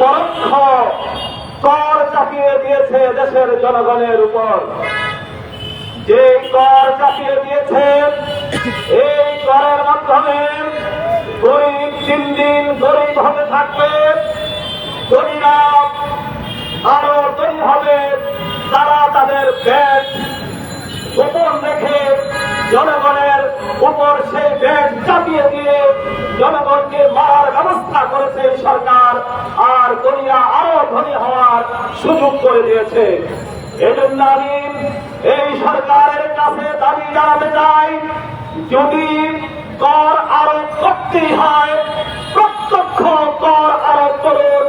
পরোক্ষ কর চাপিয়ে দিয়েছে দেশের জনগণের উপর। যে কর চাপিয়ে দিয়েছে, এই করের মাধ্যমে গরিব দিন দিন গরিব হতে থাকবে, ধনীরা আরো ধনী হবে। তারা তাদের পেট গোপন রেখে জনগণের উপর সেই পেট চাপিয়ে দিয়ে জনগণকে মারার ব্যবস্থা করেছে সরকার, আর ধনীরা আরো ধনী হওয়ার সুযোগ করে দিয়েছে। এজন্য আমি এই সরকারের কাছে দাবি জানাতে চাই, যদি কর আরোপ করতেই হয়, প্রত্যক্ষ কর আরোপ করুন,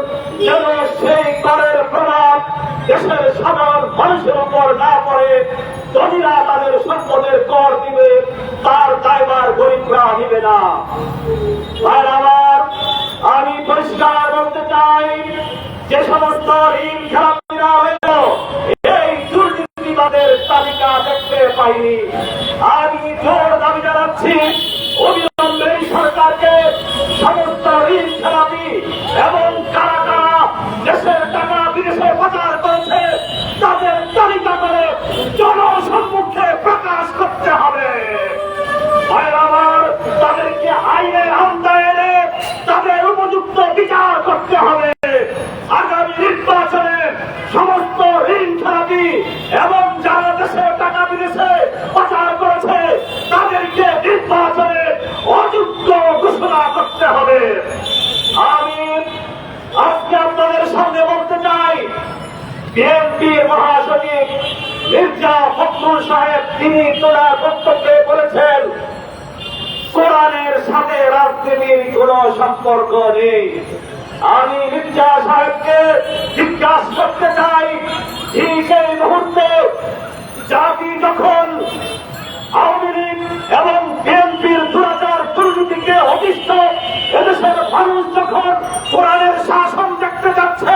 যেন সেই করের প্রভাব দেশের সাধারণ মানুষের উপর না পড়ে। ধনীরা তাদের সম্পদের কর দিবে, তার দায়ভার গরিবরা নিবে না। ভাইরা আমার, আমি পরিষ্কার বলতে চাই, যে সমস্ত ঋণ খেলাপিরা হইল এই দুর্নীতিবাদের তালিকা দেখতে পাইনি। আমি জোর দাবি জানাচ্ছি, অবিলম্বে সরকারকে সমস্ত ঋণ খেলাপি এবং কারা কারা দেশের টাকা বিদেশে পাচার করেছে তাদের তালিকা করে জনসম্মুখে প্রকাশ করতে হবে। আমার তাদেরকে আইনের আওতায় এনে তাদের উপযুক্ত বিচার করতে হবে। আগামী নির্বাচনে সমস্ত ঋণ খেলাপি এবং যারা দেশের টাকা বিদেশে পাচার করেছে তাদেরকে নির্বাচনে অযোগ্য ঘোষণা করতে হবে। আমি আজকে আপনাদের সামনে বলতে চাই, বিএনপির মহাসচিব মির্জা ফখরুল সাহেব তিনি তোলার বক্তব্যে বলেছেন, কোরআনের সাথে রাজনীতির কোন সম্পর্ক নেই। আমি মির্জা সাহেবকে জিজ্ঞাসা করতে চাই, ঠিক এই মুহূর্তে জাতি যখন আওয়ামী লীগ এবং বিএনপির দুরাচার দুর্নীতিকে অতিষ্ঠ, এদেশের মানুষ যখন কোরআনের শাসন দেখতে যাচ্ছে,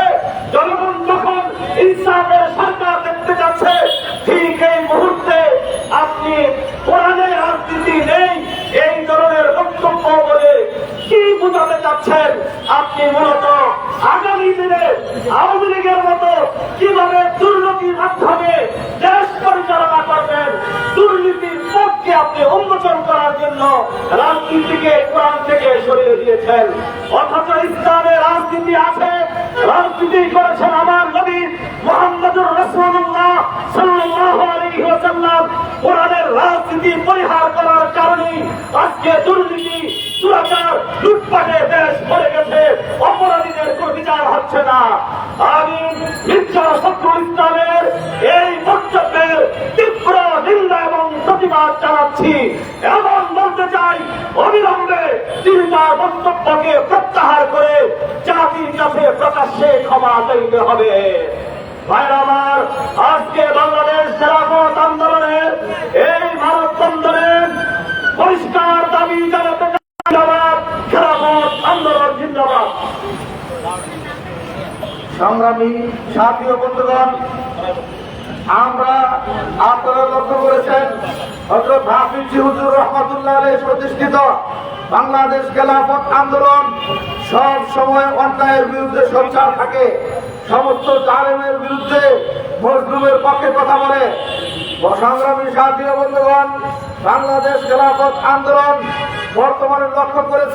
জনগণ যখন ইনসাফের সরকার দেখতে যাচ্ছে, ঠিক এই মুহূর্তে আপনি কোরআনের রাজনীতি নেই এই ধরনের বক্তব্য বলে কি বোঝাতে চাচ্ছেন? আপনি মূলত আগামী দিনে আওয়ামী লীগের মতো কিভাবে দুর্নীতির মাধ্যমে দেশ পরিচালনা করবেন, দুর্নীতির পথকে আপনি উন্মোচন করার জন্য রাজনীতিকে কোরআন থেকে সরিয়ে দিয়েছেন। অথচ ইসলামে রাজনীতি আছে, রাজনীতি করেছেন আমার নবী মুহাম্মদুর রাসূলুল্লাহ সাল্লাল্লাহু আলাইহি ওয়াসাল্লাম। কোরআনের রাজনীতি পরিহার করার কারণে আজকে দুর্নীতি, দুরাচার, লুটপাটে দেশ ভরে গেছে, অপরাধীদের কোন বিচার হচ্ছে না। আমি মির্জা ফখরুল ইসলামের এই বক্তব্যের তীব্র নিন্দা এবং প্রতিবাদ জানাচ্ছি এবং বলতে চাই, অবিলম্বে তিনি তার বক্তব্যকে প্রত্যাহার করে জাতির কাছে প্রকাশ্যে ক্ষমা চাইতে হবে। ভাইরা আমার, আজকে বাংলাদেশ খেলাফত আন্দোলনের এই মানববন্ধনে পরিষ্কার দাবি জানাতে জিন্দাবাদ, খেলাফত আন্দোলন জিন্দাবাদ। সংগ্রামী সাথী ও বন্ধুগণ, আমরা আপনারা লক্ষ্য করেছেন হযরত হাফিজ হুজুর রহমাতুল্লাহ আলাইহি প্রতিষ্ঠিত বাংলাদেশ খেলাফত আন্দোলন সব সময় অন্যায়ের বিরুদ্ধে সোচ্চার থাকে, সমস্ত জালেমের বিরুদ্ধে মজলুমের পক্ষে কথা বলে। সংগ্রামী সাথী ও বন্ধুগণ, বাংলাদেশ খেলাফত আন্দোলন বর্তমানে লক্ষ্য করেছে